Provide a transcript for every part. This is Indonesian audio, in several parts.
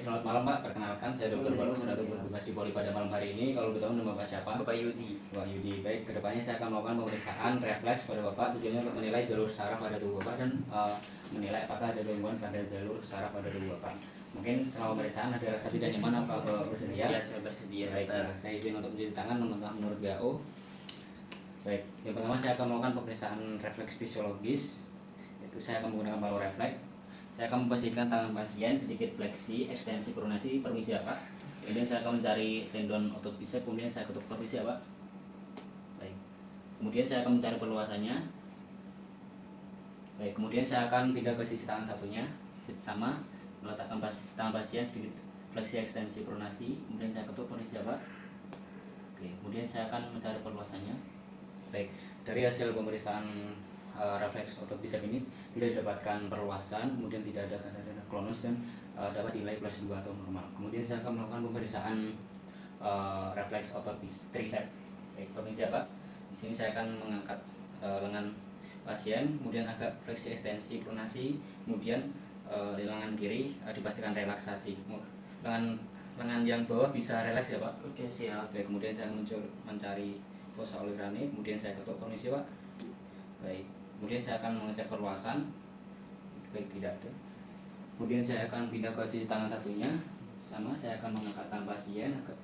selamat malam Pak. Perkenalkan saya Dr. Balu, sudah bertugas di Poli pada malam hari ini. Kalau betul nama Bapak siapa? Bapak Yudi. Bapak Yudi. Baik, kedepannya saya akan melakukan pemeriksaan refleks pada Bapak. Tujuannya untuk menilai jalur saraf pada tubuh Bapak dan menilai apakah ada gangguan pada jalur saraf pada tubuh Bapak. Mungkin selama pemeriksaan ada rasa tidak nyaman, apa Bapak bersedia? Ya, saya bersedia. Baik, saya izin untuk mencuci tangan menurut WHO. Baik, yang pertama saya akan melakukan pemeriksaan refleks fisiologis. Itu saya akan menggunakan palu refleks. Saya akan memposisikan tangan pasien sedikit fleksi, ekstensi, pronasi, permisi ya Pak. Kemudian saya akan mencari tendon otot bisep, kemudian saya ketuk, permisi ya Pak. Baik. Kemudian saya akan mencari perluasannya. Baik, kemudian saya akan pindah ke sisi tangan satunya, sama meletakkan tangan pasien sedikit fleksi, ekstensi, pronasi, kemudian saya ketuk, permisi ya Pak. Oke, kemudian saya akan mencari perluasannya. Baik, dari hasil pemeriksaan refleks otot bisep ini tidak didapatkan perluasan, kemudian tidak ada tanda-tanda klonos dan dapat dinilai plus 2 atau normal. Kemudian saya akan melakukan pemeriksaan refleks otot tricep. Baik, permisi ya Pak. Di sini saya akan mengangkat lengan pasien, kemudian agak fleksi, ekstensi, pronasi, kemudian lengan kiri dipastikan relaksasi. Lengan yang bawah bisa relaks ya Pak. Oke, siap. Baik, kemudian saya mencari fossa oligurani, kemudian saya ketuk, permisi Pak. Baik, kemudian saya akan mengecek perluasan. Baik, tidak ada. Kemudian saya akan pindah ke sisi tangan satunya, sama saya akan mengangkat tangan pasien ke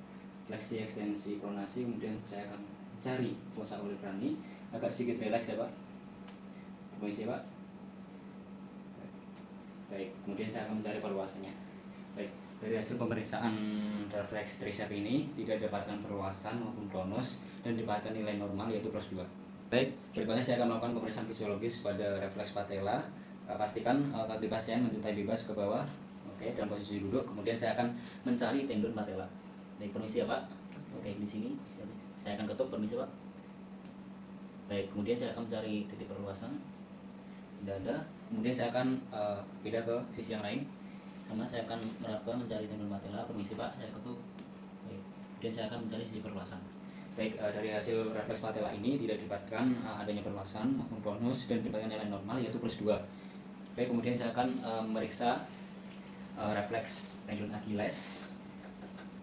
fleksi, ekstensi, pronasi, kemudian saya akan cari fossa oligurani, agak sedikit relaks ya Pak. Permisi Pak. Baik, kemudian saya akan mencari perluasannya. Baik, dari hasil pemeriksaan refleks tricep ini tidak dapatkan perluasan maupun klonos dan didapatkan nilai normal yaitu plus 2. Baik, berikutnya saya akan melakukan pemeriksaan fisiologis pada refleks patella. Pastikan kaki pasien menjuntai bebas ke bawah, oke, dalam posisi duduk. Kemudian saya akan mencari tendon patella. Baik, permisi ya Pak. Oke, di sini saya akan ketuk, permisi Pak. Baik, kemudian saya akan mencari titik perluasan. Tidak ada. Kemudian saya akan pindah ke sisi yang lain. Sama saya akan meraba mencari tendon patella, permisi Pak. Saya ketuk. Baik, kemudian saya akan mencari sisi perluasan. Baik, dari hasil refleks patella ini tidak didapatkan adanya perluasan maupun konus dan didapatkan nilai normal yaitu plus 2. Baik, kemudian saya akan memeriksa refleks tendon Achilles.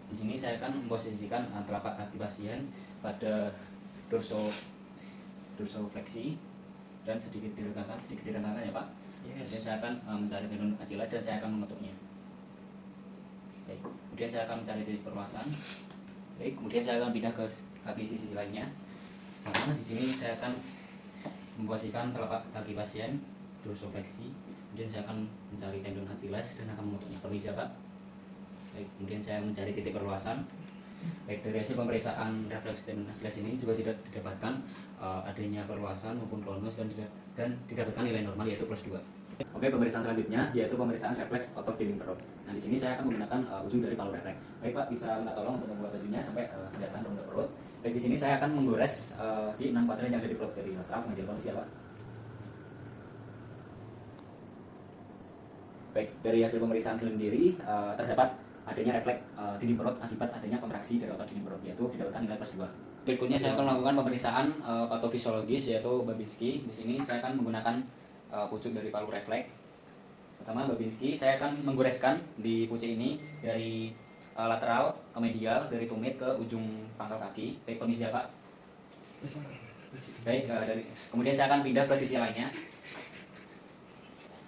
Di sini saya akan memposisikan telapak kaki pasien pada dorsofleksi dan sedikit direnggakan ya Pak. Yes. Kemudian saya akan mencari tendon Achilles dan saya akan mengetuknya. Baik, kemudian saya akan mencari titik perluasan. Baik, kemudian saya akan pindah ke kaki sisi lainnya. Sama di sini saya akan memposisikan telapak kaki pasien dorsofleksi. Kemudian saya akan mencari tendon Achilles dan akan mengetuknya. Permisi ya Pak. Baik, kemudian saya mencari titik perluasan. Baik, dari hasil pemeriksaan refleks tendon Achilles ini juga tidak didapatkan adanya perluasan maupun klonus dan didapatkan nilai normal yaitu plus 2. Oke, pemeriksaan selanjutnya yaitu pemeriksaan refleks otot dinding perut. Nah, di sini saya akan menggunakan ujung dari palu refleks. Baik Pak, bisa minta tolong untuk membuat bajunya sampai kelihatan rongga perut. Baik, di sini saya akan menggores di 6 kuadran yang ada di perut dari lateral ke medial, permisi ya Pak. Baik, dari hasil pemeriksaan sendiri terdapat adanya refleks dinding perut akibat adanya kontraksi dari otot dinding perut, yaitu didapatkan nilai plus 2. Berikutnya saya akan melakukan pemeriksaan patofisiologis yaitu Babinski. Di sini saya akan menggunakan pucuk dari palu refleks. Pertama, Babinski, saya akan menggoreskan di pucuk ini dari lateral ke medial, dari tumit ke ujung pangkal kaki. Baik, permisi ya Pak. Baik, kemudian saya akan pindah ke sisi lainnya.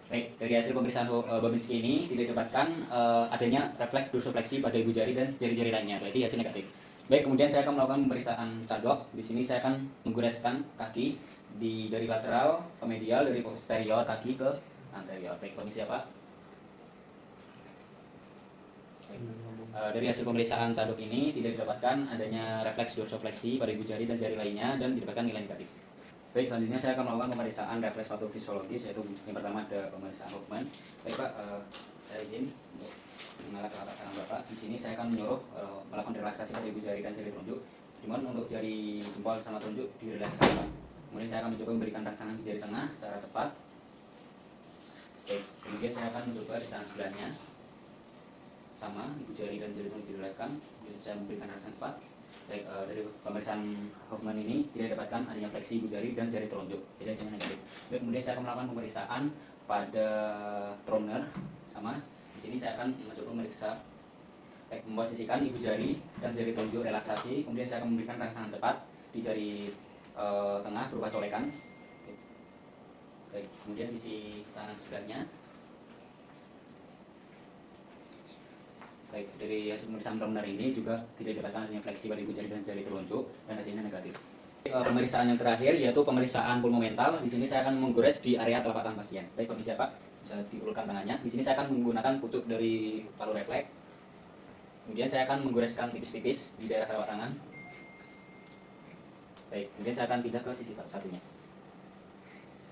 Baik, dari hasil pemeriksaan Babinski ini tidak didapatkan adanya refleks dorsofleksi pada ibu jari dan jari-jari lainnya, berarti hasil negatif. Baik, kemudian saya akan melakukan pemeriksaan cadok. Di sini saya akan menggoreskan kaki dari lateral ke medial, dari posterior kaki ke anterior. Baik, permisi ya Pak. Dari hasil pemeriksaan cadok ini tidak didapatkan adanya refleks dorsofleksi pada ibu jari dan jari lainnya dan didapatkan nilai negatif. Baik, selanjutnya saya akan melakukan pemeriksaan refleks patofisiologis, yaitu yang pertama ada pemeriksaan Hoffman. Baik Pak, saya izin untuk mengangkat telapak tangan Bapak. Di sini saya akan menyuruh melakukan relaksasi pada ibu jari dan jari telunjuk. Dimana untuk jari jempol sama telunjuk direlaksasikan. Kemudian saya akan mencoba memberikan rangsangan di jari tengah secara tepat. Baik, kemudian saya akan mencoba di tangan sebelahnya. Sama, ibu jari dan jari telunjuk direlaksasikan. Kemudian saya memberikan rangsangan tepat. Baik, dari pemeriksaan Hoffman ini tidak dapatkan adanya fleksi ibu jari dan jari telunjuk, jadi hasilnya negatif. Baik, kemudian saya akan melakukan pemeriksaan pada Tromner, sama Di sini saya akan mencoba memeriksa. Baik, memposisikan ibu jari dan jari telunjuk relaksasi, kemudian saya akan memberikan rangsangan cepat di jari tengah berupa colekan. Baik, kemudian sisi tangan sebelahnya. Baik, dari hasil pemeriksaan preliminary ini juga tidak didapatkan adanya fleksi pada ibu jari dan jari telunjuk dan hasilnya negatif. Pemeriksaan yang terakhir yaitu pemeriksaan pulmomental. Di sini saya akan menggores di area telapak tangan pasien. Baik, permisi Pak, bisa diulurkan tangannya. Di sini saya akan menggunakan pucuk dari palu refleks. Kemudian saya akan menggoreskan tipis-tipis di daerah telapak tangan. Baik, kemudian saya akan pindah ke sisi satunya.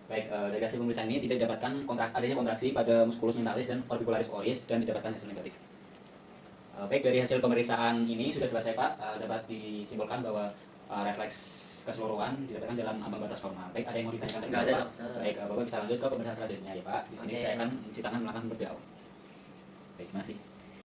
Baik, dari hasil pemeriksaan ini tidak didapatkan adanya kontraksi pada musculus mentalis dan orbicularis oris dan didapatkan hasil negatif. Baik, dari hasil pemeriksaan ini sudah selesai Pak, dapat disimpulkan bahwa refleks keseluruhan didapatkan dalam ambang batas normal. Baik, ada yang mau ditanyakan terlebih dahulu Pak? Baik, Bapak bisa lanjut ke pemeriksaan selanjutnya ya Pak. Di sini saya akan mencuci tangan melakukan berdoa. Baik, terima kasih.